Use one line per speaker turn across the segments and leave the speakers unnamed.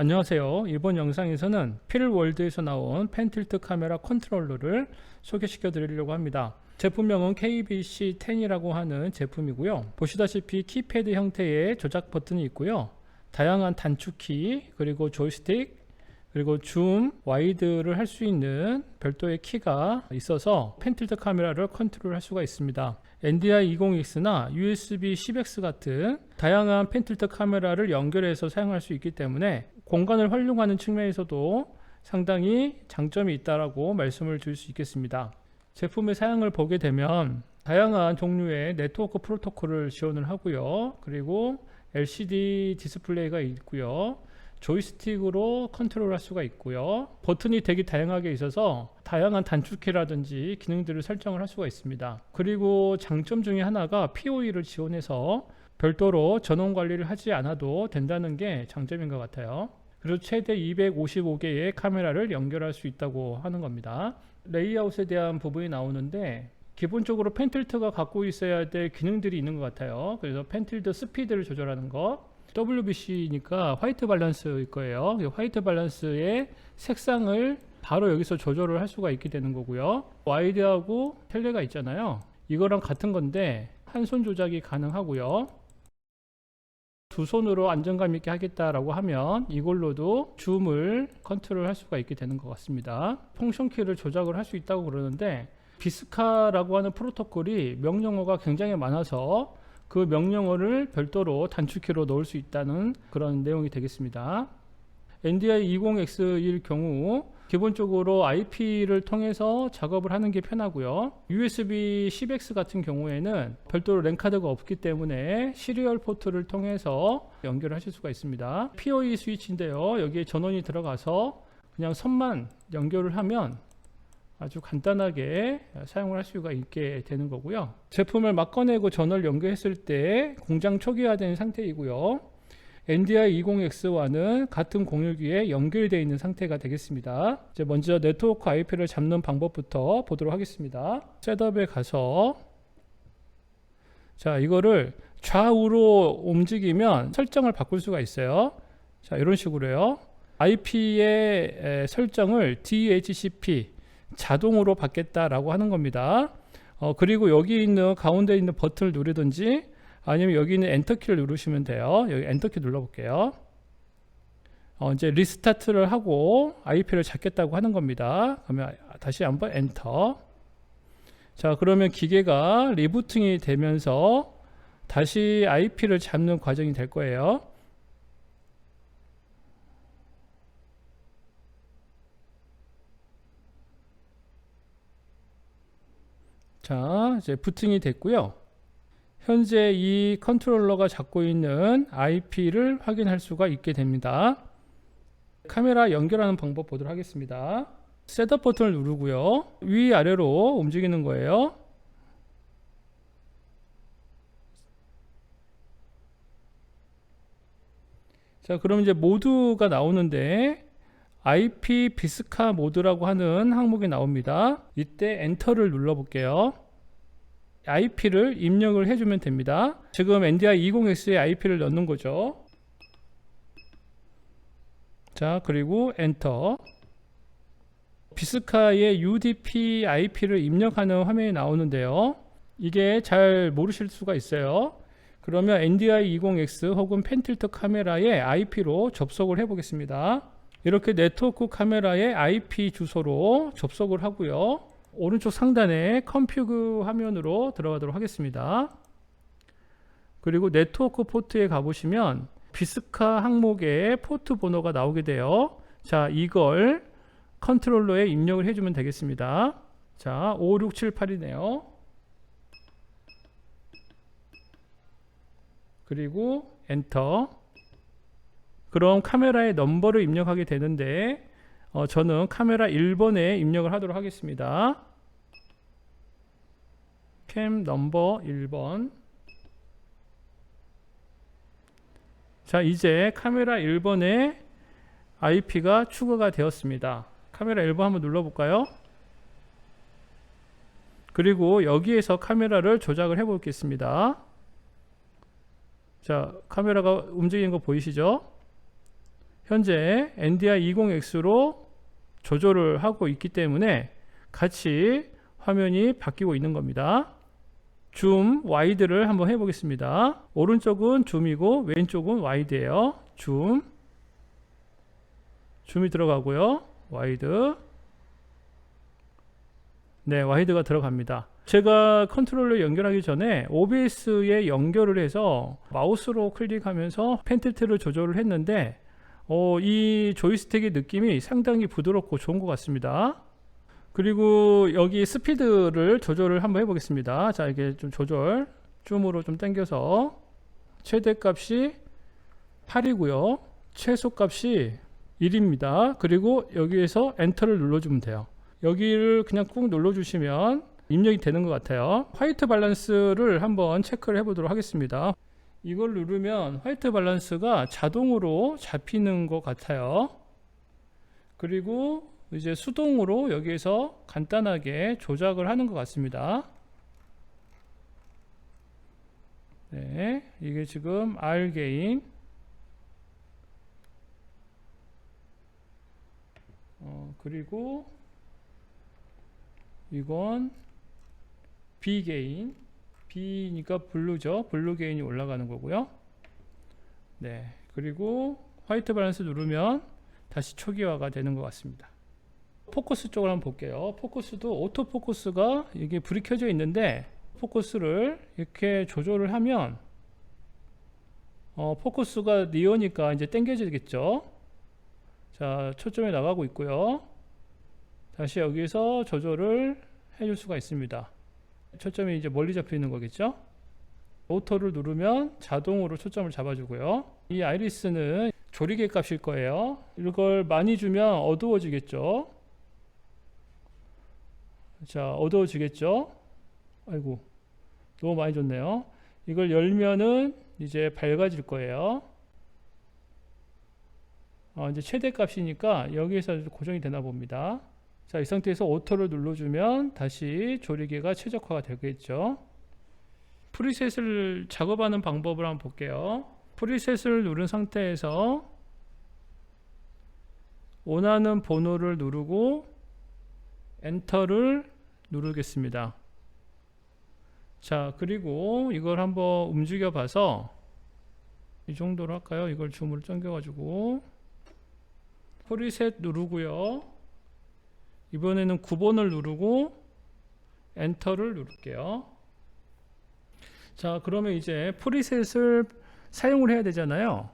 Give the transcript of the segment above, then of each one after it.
안녕하세요. 이번 영상에서는 필월드에서 나온 펜틸트 카메라 컨트롤러를 소개시켜 드리려고 합니다. 제품명은 KBC10이라고 하는 제품이고요. 보시다시피 키패드 형태의 조작 버튼이 있고요. 다양한 단축키, 그리고 조이스틱, 그리고 줌, 와이드를 할 수 있는 별도의 키가 있어서 펜틸트 카메라를 컨트롤할 수가 있습니다. NDI-20X나 USB-10X 같은 다양한 펜틸트 카메라를 연결해서 사용할 수 있기 때문에 공간을 활용하는 측면에서도 상당히 장점이 있다라고 말씀을 드릴 수 있겠습니다. 제품의 사양을 보게 되면 다양한 종류의 네트워크 프로토콜을 지원을 하고요. 그리고 LCD 디스플레이가 있고요. 조이스틱으로 컨트롤할 수가 있고요. 버튼이 되게 다양하게 있어서 다양한 단축키라든지 기능들을 설정을 할 수가 있습니다. 그리고 장점 중에 하나가 PoE를 지원해서 별도로 전원 관리를 하지 않아도 된다는 게 장점인 것 같아요. 그리고 최대 255개의 카메라를 연결할 수 있다고 하는 겁니다. 레이아웃에 대한 부분이 나오는데 기본적으로 펜틸트가 갖고 있어야 될 기능들이 있는 것 같아요. 그래서 펜틸트 스피드를 조절하는 것, WBC니까 화이트 밸런스일 거예요. 화이트 밸런스의 색상을 바로 여기서 조절을 할 수가 있게 되는 거고요. 와이드하고 텔레가 있잖아요. 이거랑 같은 건데 한 손 조작이 가능하고요. 두 손으로 안정감 있게 하겠다라고 하면 이걸로도 줌을 컨트롤 할 수가 있게 되는 것 같습니다. 펑션 키를 조작을 할 수 있다고 그러는데 비스카라고 하는 프로토콜이 명령어가 굉장히 많아서 그 명령어를 별도로 단축키로 넣을 수 있다는 그런 내용이 되겠습니다. NDI-20X일 경우 기본적으로 IP를 통해서 작업을 하는 게 편하고요. USB-10X 같은 경우에는 별도로 랜카드가 없기 때문에 시리얼 포트를 통해서 연결하실 수가 있습니다. PoE 스위치인데요. 여기에 전원이 들어가서 그냥 선만 연결을 하면 아주 간단하게 사용을 할 수가 있게 되는 거고요. 제품을 막 꺼내고 전원을 연결했을 때 공장 초기화된 상태이고요. NDI-20X와는 같은 공유기에 연결되어 있는 상태가 되겠습니다. 이제 먼저 네트워크 IP를 잡는 방법부터 보도록 하겠습니다. 셋업에 가서 자, 이거를 좌우로 움직이면 설정을 바꿀 수가 있어요. 자, 이런 식으로요. IP의 설정을 DHCP 자동으로 받겠다라고 하는 겁니다. 그리고 여기 있는 가운데 있는 버튼을 누르든지 아니면 여기 있는 엔터키를 누르시면 돼요. 여기 엔터키 눌러볼게요. 이제 리스타트를 하고 IP를 잡겠다고 하는 겁니다. 그러면 다시 한번 엔터. 자, 그러면 기계가 리부팅이 되면서 다시 IP를 잡는 과정이 될 거예요. 자, 이제 부팅이 됐고요. 현재 이 컨트롤러가 잡고 있는 IP를 확인할 수가 있게 됩니다. 카메라 연결하는 방법 보도록 하겠습니다. 셋업 버튼을 누르고요. 위아래로 움직이는 거예요. 자, 그럼 이제 모드가 나오는데 IP 비스카 모드라고 하는 항목이 나옵니다. 이때 엔터를 눌러 볼게요. IP를 입력을 해주면 됩니다. 지금 NDI-20X에 IP를 넣는 거죠. 자, 그리고 엔터. 비스카의 UDP IP를 입력하는 화면이 나오는데요. 이게 잘 모르실 수가 있어요. 그러면 NDI-20X 혹은 펜틸트 카메라의 IP로 접속을 해 보겠습니다. 이렇게 네트워크 카메라의 IP 주소로 접속을 하고요. 오른쪽 상단에 컴퓨그 화면으로 들어가도록 하겠습니다. 그리고 네트워크 포트에 가보시면 비스카 항목에 포트 번호가 나오게 돼요. 자, 이걸 컨트롤러에 입력을 해주면 되겠습니다. 자, 5678이네요. 그리고 엔터. 그럼 카메라의 넘버를 입력하게 되는데 저는 카메라 1번에 입력을 하도록 하겠습니다. 캠 넘버 1번. 자, 이제 카메라 1번에 IP가 추가가 되었습니다. 카메라 1번 한번 눌러볼까요? 그리고 여기에서 카메라를 조작을 해 보겠습니다. 자, 카메라가 움직이는 거 보이시죠? 현재 NDI20X로 조절을 하고 있기 때문에 같이 화면이 바뀌고 있는 겁니다. 줌 와이드를 한번 해보겠습니다. 오른쪽은 줌이고 왼쪽은 와이드예요. 줌이 들어가고요. 와이드. 네, 와이드가 들어갑니다. 제가 컨트롤러 연결하기 전에 OBS에 연결을 해서 마우스로 클릭하면서 펜틸트를 조절을 했는데 이 조이스틱의 느낌이 상당히 부드럽고 좋은 것 같습니다. 그리고 여기 스피드를 조절을 한번 해보겠습니다. 자, 이게 좀 조절, 줌으로 좀 당겨서 최대값이 8이고요. 최소값이 1입니다. 그리고 여기에서 엔터를 눌러주면 돼요. 여기를 그냥 꾹 눌러주시면 입력이 되는 것 같아요. 화이트 밸런스를 한번 체크를 해보도록 하겠습니다. 이걸 누르면 화이트 밸런스가 자동으로 잡히는 것 같아요. 그리고 이제 수동으로 여기에서 간단하게 조작을 하는 것 같습니다. 네, 이게 지금 R 게인, 그리고 이건 B 게인, B니까 블루죠. 블루 게인이 올라가는 거고요. 네, 그리고 화이트 밸런스 누르면 다시 초기화가 되는 것 같습니다. 포커스 쪽을 한번 볼게요. 포커스도 오토 포커스가 이게 불이 켜져 있는데 포커스를 이렇게 조절을 하면 포커스가 니어니까 이제 당겨지겠죠. 자, 초점이 나가고 있고요. 다시 여기서 조절을 해줄 수가 있습니다. 초점이 이제 멀리 잡히는 거겠죠. 오토를 누르면 자동으로 초점을 잡아주고요. 이 아이리스는 조리개 값일 거예요. 이걸 많이 주면 어두워지겠죠. 자, 어두워지겠죠. 아이고, 너무 많이 줬네요. 이걸 열면은 이제 밝아질 거예요. 이제 최대 값이니까 여기에서 고정이 되나 봅니다. 자, 이 상태에서 오토를 눌러주면 다시 조리개가 최적화가 되겠죠. 프리셋을 작업하는 방법을 한번 볼게요. 프리셋을 누른 상태에서 원하는 번호를 누르고 엔터를 누르겠습니다. 자, 그리고 이걸 한번 움직여 봐서 이 정도로 할까요? 이걸 줌으로 당겨 가지고 프리셋 누르고요. 이번에는 9번을 누르고 엔터를 누를게요. 자, 그러면 이제 프리셋을 사용을 해야 되잖아요.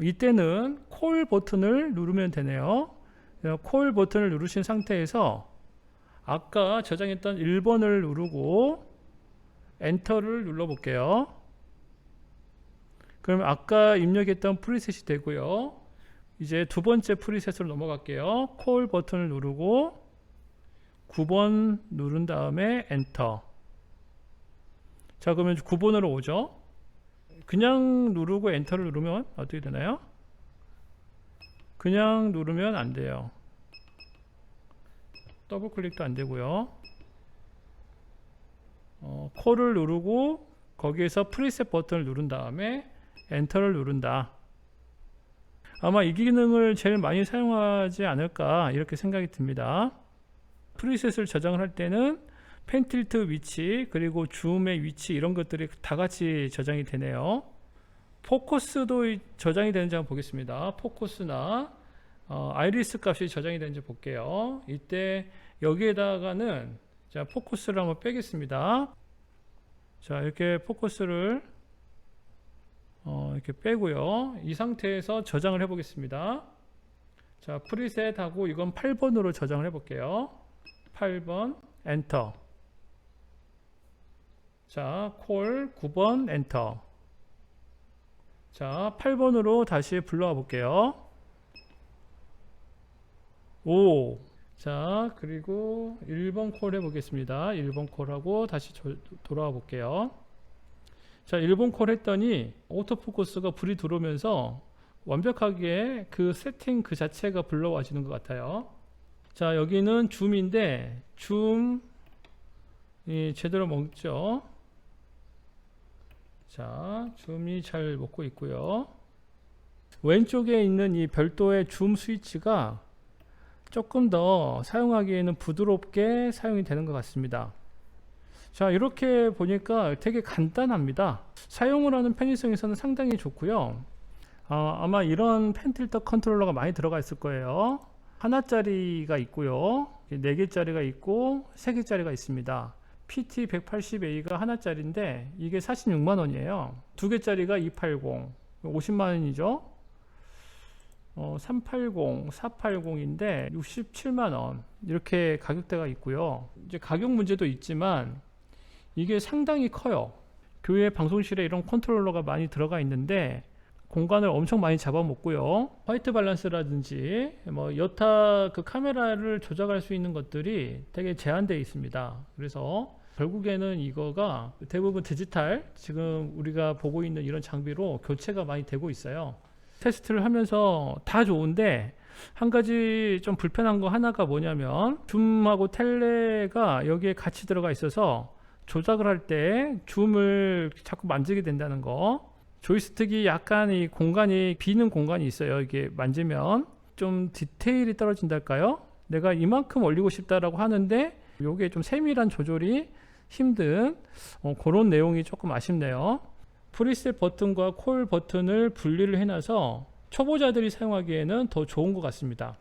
이때는 콜 버튼을 누르면 되네요. 콜 버튼을 누르신 상태에서 아까 저장했던 1번을 누르고 엔터를 눌러 볼게요. 그럼 아까 입력했던 프리셋이 되고요. 이제 두 번째 프리셋으로 넘어갈게요. 콜 버튼을 누르고 9번 누른 다음에 엔터. 자, 그러면 9번으로 오죠. 그냥 누르고 엔터를 누르면 어떻게 되나요? 그냥 누르면 안 돼요. 더블 클릭도 안 되고요. 콜을 누르고 거기에서 프리셋 버튼을 누른 다음에 엔터를 누른다. 아마 이 기능을 제일 많이 사용하지 않을까 이렇게 생각이 듭니다. 프리셋을 저장을 할 때는 펜틸트 위치 그리고 줌의 위치 이런 것들이 다 같이 저장이 되네요. 포커스도 저장이 되는지 한번 보겠습니다. 포커스나 아이리스 값이 저장이 되는지 볼게요. 이때 여기에다가는 자, 포커스를 한번 빼겠습니다. 자, 이렇게 포커스를 이렇게 빼고요. 이 상태에서 저장을 해 보겠습니다. 자, 프리셋 하고 이건 8번으로 저장을 해 볼게요. 8번 엔터. 자, 콜 9번 엔터. 자, 8번으로 다시 불러와 볼게요. 오. 자, 그리고 1번 콜 해보겠습니다. 1번 콜하고 다시 돌아와 볼게요. 자, 1번 콜 했더니 오토포커스가 불이 들어오면서 완벽하게 그 세팅 그 자체가 불러와지는 것 같아요. 자, 여기는 줌인데 줌이 제대로 먹죠. 자, 줌이 잘 먹고 있고요. 왼쪽에 있는 이 별도의 줌 스위치가 조금 더 사용하기에는 부드럽게 사용이 되는 것 같습니다. 자, 이렇게 보니까 되게 간단합니다. 사용을 하는 편의성에서는 상당히 좋고요. 아마 이런 펜틸터 컨트롤러가 많이 들어가 있을 거예요. 하나짜리가 있고요, 4개짜리가 있고 3개짜리가 있습니다. PT180A가 하나짜리인데 이게 46만원이에요 2개짜리가 280, 50만원이죠 380, 480인데 67만원 이렇게 가격대가 있고요. 이제 가격 문제도 있지만 이게 상당히 커요. 교회 방송실에 이런 컨트롤러가 많이 들어가 있는데 공간을 엄청 많이 잡아먹고요. 화이트 밸런스라든지 뭐 여타 그 카메라를 조작할 수 있는 것들이 되게 제한되어 있습니다. 그래서 결국에는 이거가 대부분 디지털, 지금 우리가 보고 있는 이런 장비로 교체가 많이 되고 있어요. 테스트를 하면서 다 좋은데 한 가지 좀 불편한 거 하나가 뭐냐면 줌하고 텔레가 여기에 같이 들어가 있어서 조작을 할 때 줌을 자꾸 만지게 된다는 거. 조이스틱이 약간 이 공간이 비는 공간이 있어요. 이게 만지면 좀 디테일이 떨어진달까요? 내가 이만큼 올리고 싶다라고 하는데 요게 좀 세밀한 조절이 힘든 그런 내용이 조금 아쉽네요. 프리셋 버튼과 콜 버튼을 분리를 해놔서 초보자들이 사용하기에는 더 좋은 것 같습니다.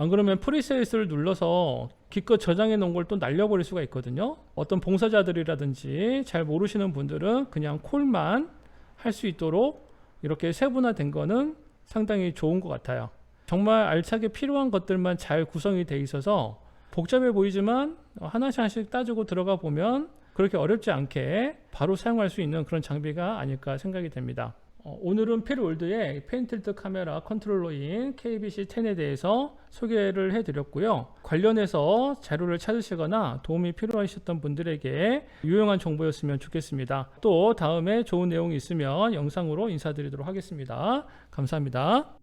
안 그러면 프리셋을 눌러서 기껏 저장해 놓은 걸 또 날려버릴 수가 있거든요. 어떤 봉사자들이라든지 잘 모르시는 분들은 그냥 콜만 할 수 있도록 이렇게 세분화된 거는 상당히 좋은 것 같아요. 정말 알차게 필요한 것들만 잘 구성이 돼 있어서 복잡해 보이지만 하나씩 하나씩 따지고 들어가 보면 그렇게 어렵지 않게 바로 사용할 수 있는 그런 장비가 아닐까 생각이 됩니다. 오늘은 필월드의 펜틸트 카메라 컨트롤러인 KBC10에 대해서 소개를 해드렸고요. 관련해서 자료를 찾으시거나 도움이 필요하셨던 분들에게 유용한 정보였으면 좋겠습니다. 또 다음에 좋은 내용이 있으면 영상으로 인사드리도록 하겠습니다. 감사합니다.